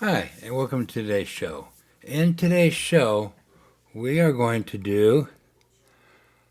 Hi, and welcome to today's show. In today's show, we are going to do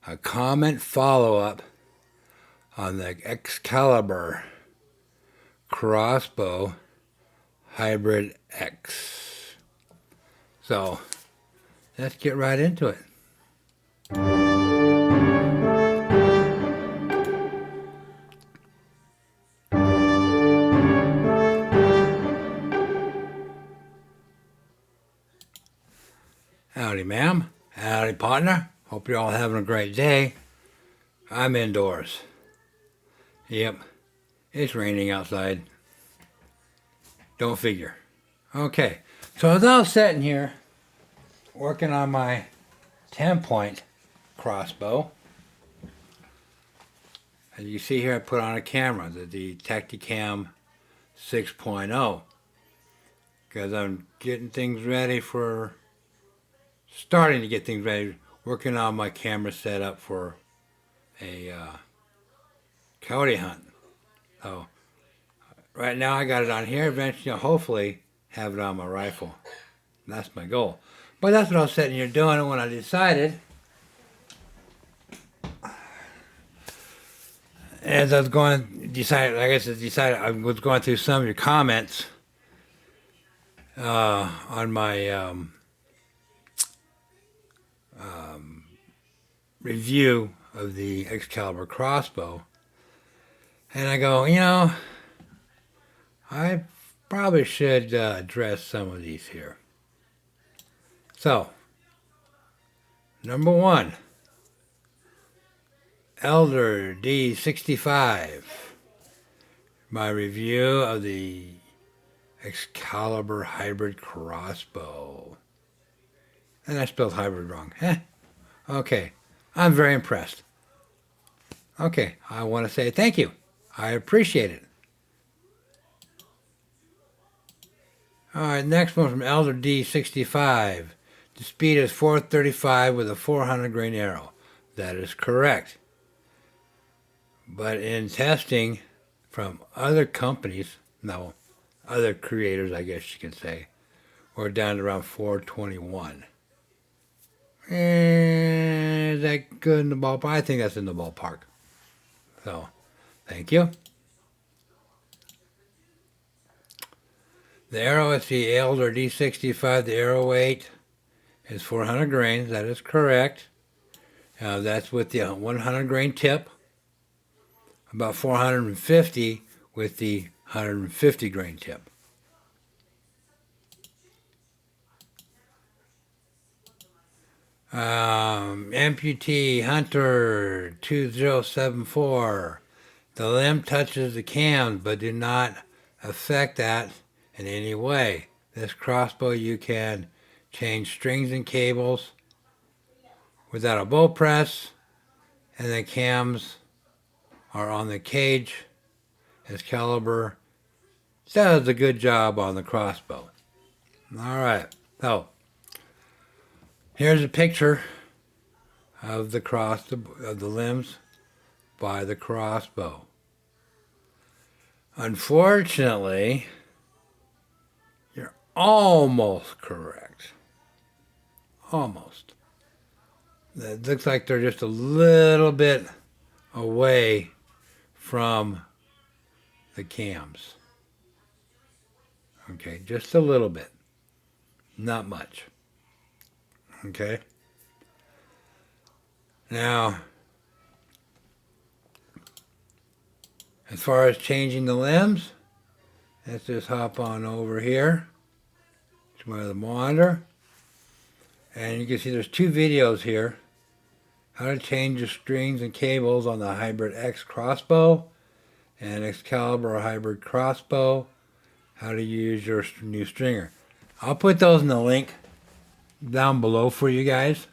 a comment follow-up on the Excalibur Crossbow BRID-X. So, let's get right into it. Howdy, ma'am. Howdy, partner. Hope you're all having a great day. I'm indoors. Yep, it's raining outside. Don't figure. Okay, so as I was sitting here working on my 10-point crossbow, as you see here, I put on a camera, the Tacticam 6.0, because I'm getting things ready for, starting to get things ready, working on my camera setup for a coyote hunt. So right now I got it on here. Eventually, I'll hopefully have it on my rifle. That's my goal. But that's what I was sitting here doing when I decided, as I was I was going through some of your comments on my review of the Excalibur crossbow, and I go, I probably should address some of these here. So, number one, Elder D65, my review of the Excalibur hybrid crossbow. And I spelled hybrid wrong. Okay, I'm very impressed. Okay, I want to say thank you. I appreciate it. All right, next one from Elder D65. The speed is 435 with a 400 grain arrow. That is correct. But in testing from other companies, no, other creators, I guess you could say, we're down to around 421. Is that good in the ballpark? I think that's in the ballpark. So, thank you. The arrow is the Elder D65. The arrow weight is 400 grains. That is correct. That's with the 100 grain tip. About 450 with the 150 grain tip. Amputee Hunter 2074. The limb touches the cams but do not affect that in any way. This crossbow you can change strings and cables without a bow press, and the cams are on the cage. Excalibur does a good job on the crossbow. All right, so here's a picture of the limbs by the crossbow. Unfortunately, you're almost correct. Almost. It looks like they're just a little bit away from the cams. Okay, just a little bit. Not much. Okay. Now, as far as changing the limbs, let's just hop on over here to the monitor. And you can see there's two videos here. How to change the strings and cables on the BRID-X crossbow and Excalibur hybrid crossbow. How to use your new stringer. I'll put those in the link down below for you guys.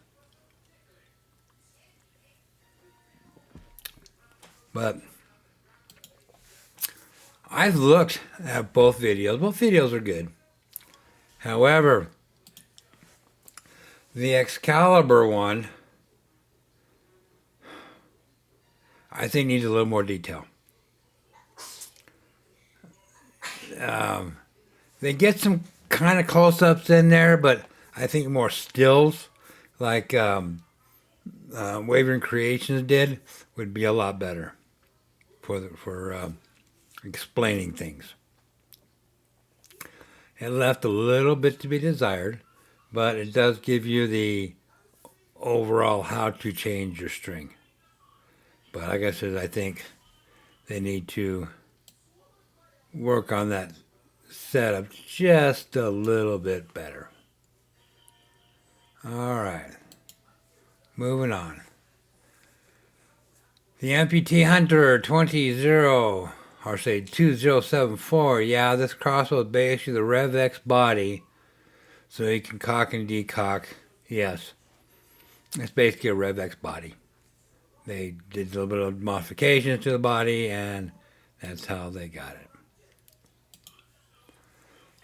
But I've looked at both videos. Both videos are good. However, the Excalibur one, I think, needs a little more detail. They get some kind of close-ups in there, but I think more stills, like WYVERN Creations did, would be a lot better for explaining things. It left a little bit to be desired, but it does give you the overall how to change your string. But like I said, I think they need to work on that setup just a little bit better. All right, moving on. The Amputee Hunter 2074. Yeah, this crossbow is basically the BRID-X body, so you can cock and decock. Yes, it's basically a BRID-X body. They did a little bit of modifications to the body, and that's how they got it.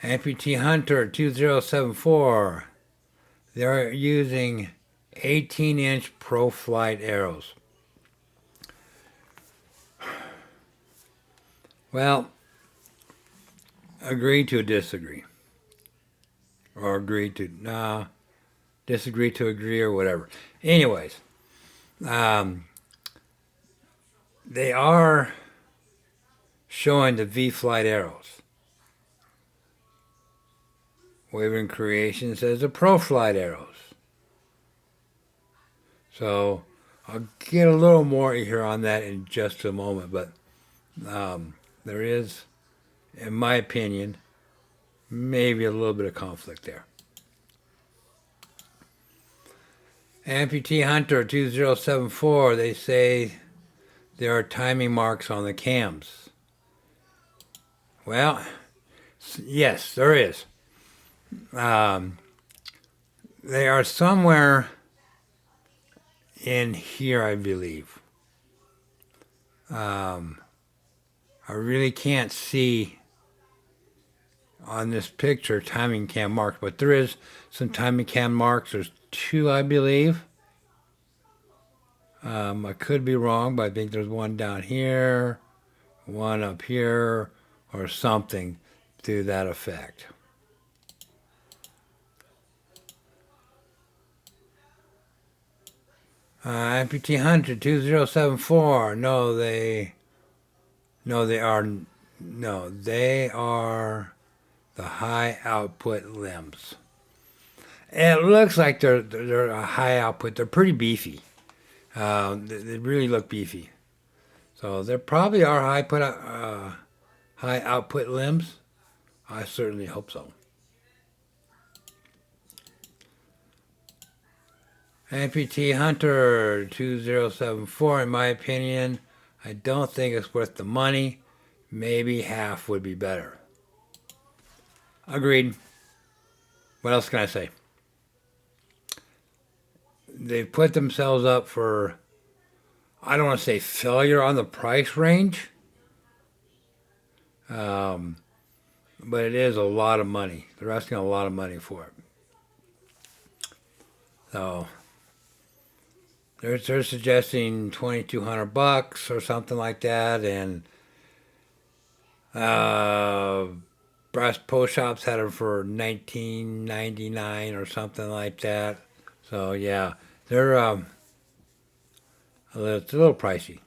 Amputee Hunter 2074. They're using 18-inch Pro Flight arrows. Well, agree to disagree. Or agree to, disagree to agree or whatever. Anyways, they are showing the V-Flight arrows. WYVERN Creation says the Pro Flight arrows. So I'll get a little more here on that in just a moment, but there is, in my opinion, maybe a little bit of conflict there. Amputee Hunter 2074, they say there are timing marks on the cams. Well, yes, there is. They are somewhere in here, I believe. I really can't see on this picture timing cam marks, but there is some timing cam marks. There's 2, I believe. I could be wrong, but I think there's one down here, one up here, or something to that effect. Amputee Hunter 2074. They are the high output limbs. And it looks like they're a high output. They're pretty beefy. They really look beefy. So they probably are high output limbs. I certainly hope so. Amputee Hunter 2074, in my opinion, I don't think it's worth the money. Maybe half would be better. Agreed. What else can I say? They've put themselves up for, I don't want to say failure on the price range, but it is a lot of money. They're asking a lot of money for it. So they're suggesting $2,200 or something like that, and Brass Pro Shops had them for $19.99 or something like that. So yeah, they're it's a little pricey.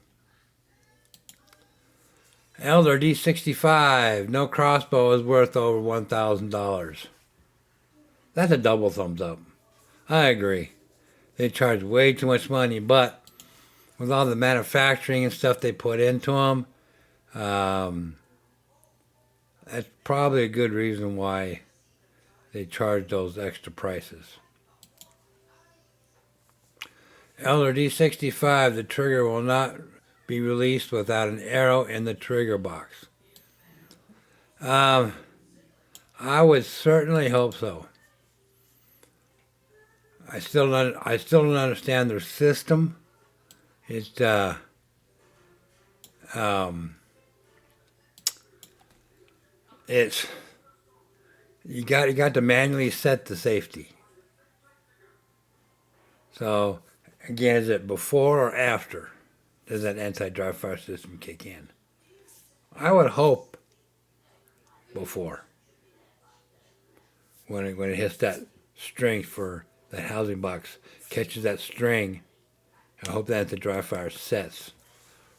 Elder D65, no crossbow is worth over $1,000. That's a double thumbs up. I agree. They charge way too much money, but with all the manufacturing and stuff they put into them, that's probably a good reason why they charge those extra prices. Elder D65, the trigger will not be released without an arrow in the trigger box. I would certainly hope so. I still don't understand their system. It's you got to manually set the safety. So again, is it before or after does that anti-dry fire system kick in? I would hope before. when it hits that string for that housing box, catches that string. I hope that the dry fire sets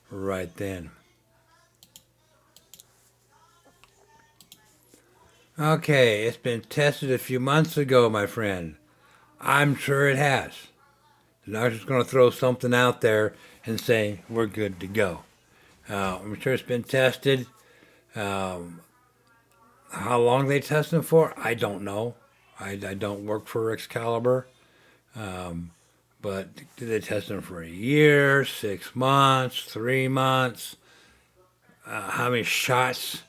right then. Okay, it's been tested a few months ago, my friend. I'm sure it has. They're not just going to throw something out there and say, we're good to go. I'm sure it's been tested. How long they test them for, I don't know. I don't work for Excalibur. But do they test them for a year, 6 months, 3 months? How many shots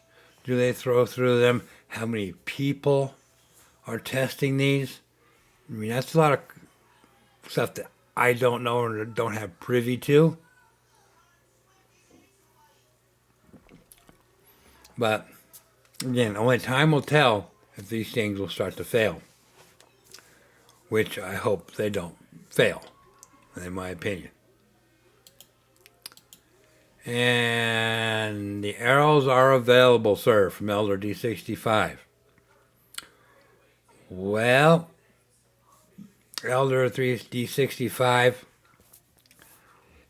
do they throw through them? How many people are testing these? I mean, that's a lot of stuff that I don't know or don't have privy to. But, again, only time will tell if these things will start to fail. Which I hope they don't fail, in my opinion. And the arrows are available, sir, from Elder D65. Well, Elder D65,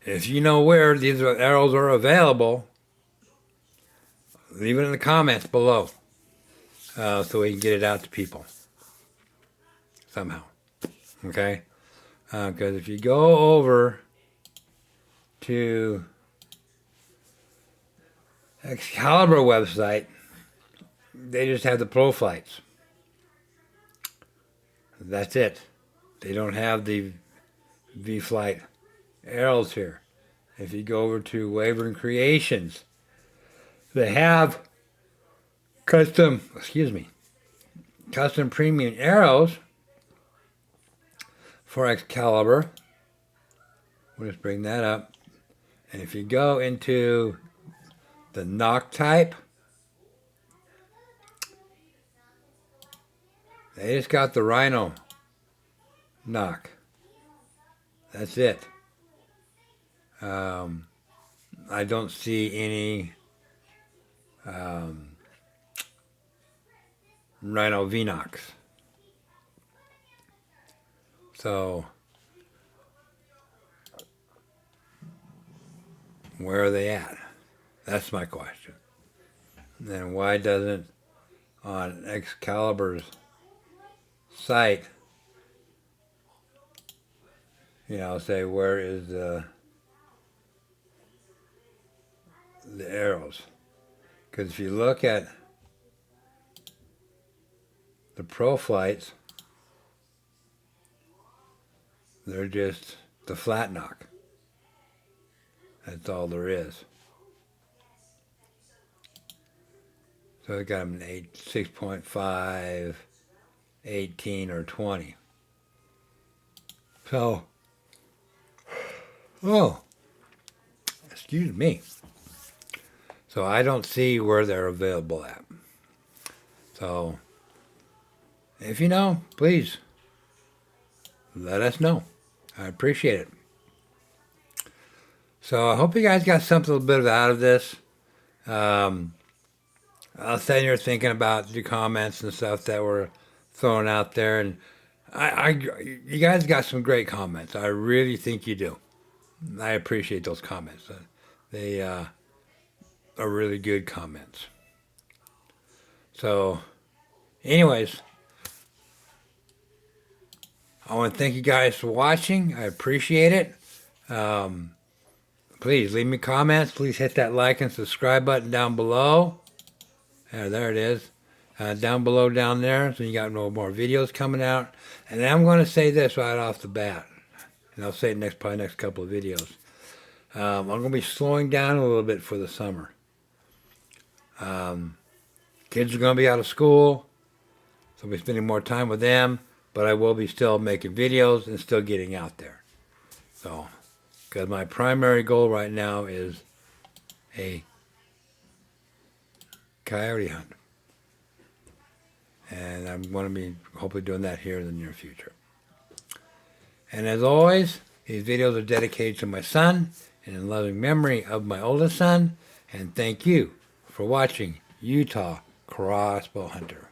if you know where these arrows are available, leave it in the comments below so we can get it out to people somehow. Okay? Because if you go over to Excalibur website, they just have the pro flights. That's it. They don't have the V-Flight arrows here. If you go over to WYVERN Creations, they have custom premium arrows for Excalibur. We'll just bring that up. And if you go into the knock type, they just got the Rhino knock. That's it. I don't see any Rhino V-knocks. So, where are they at? That's my question. Then why doesn't on Excalibur's site, say where is the arrows? Because if you look at the pro flights, they're just the flat knock. That's all there is. So they got them in 6.5, 18, or 20. So, excuse me. So I don't see where they're available at. So, if you know, please let us know. I appreciate it. So I hope you guys got something a little bit out of this. I was sitting here thinking about the comments and stuff that were thrown out there, and you guys got some great comments. I really think you do. I appreciate those comments. They are really good comments. So, anyways, I want to thank you guys for watching. I appreciate it. Please leave me comments. Please hit that like and subscribe button down below. There it is. Down below down there. So you got no more videos coming out. And I'm going to say this right off the bat. And I'll say it probably next couple of videos. I'm going to be slowing down a little bit for the summer. Kids are going to be out of school. So I'll be spending more time with them. But I will be still making videos and still getting out there. So, because my primary goal right now is a coyote hunt. And I'm going to be hopefully doing that here in the near future. And as always, these videos are dedicated to my son and in loving memory of my oldest son. And thank you for watching Utah Crossbow Hunter.